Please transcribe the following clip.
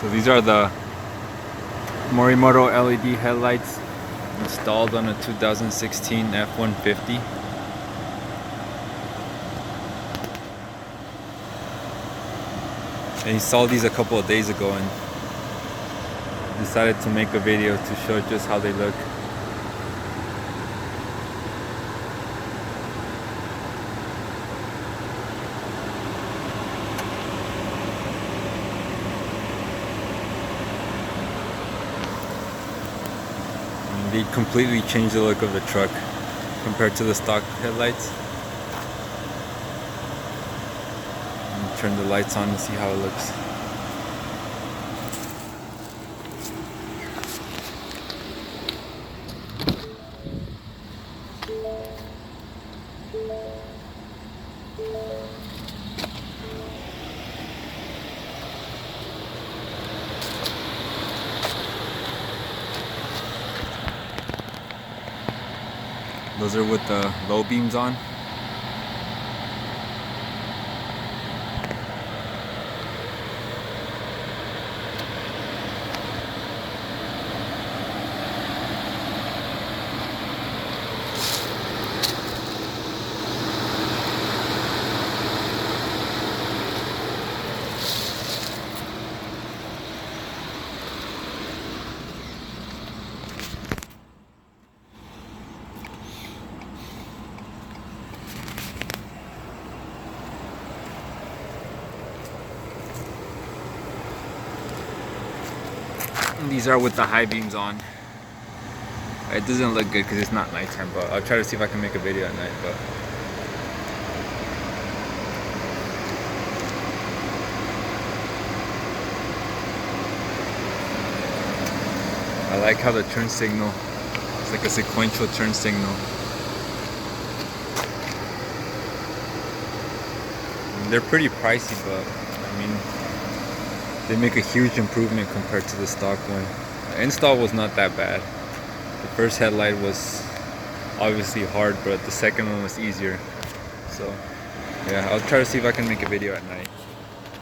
So these are the Morimoto LED headlights installed on a 2016 F150. I installed these a couple of days ago and decided to make a video to show just how they look. They completely changed the look of the truck compared to the stock headlights. Turn the lights on to see how it looks. Those are with the low beams on. These are with the high beams on. It doesn't look good because it's not nighttime, but I'll try to see if I can make a video at night. But I like how the turn signal, it's like a sequential turn signal. And they're pretty pricey, but I mean, they make a huge improvement compared to the stock one. The install was not that bad. The first headlight was obviously hard, but the second one was easier. So yeah, I'll try to see if I can make a video at night.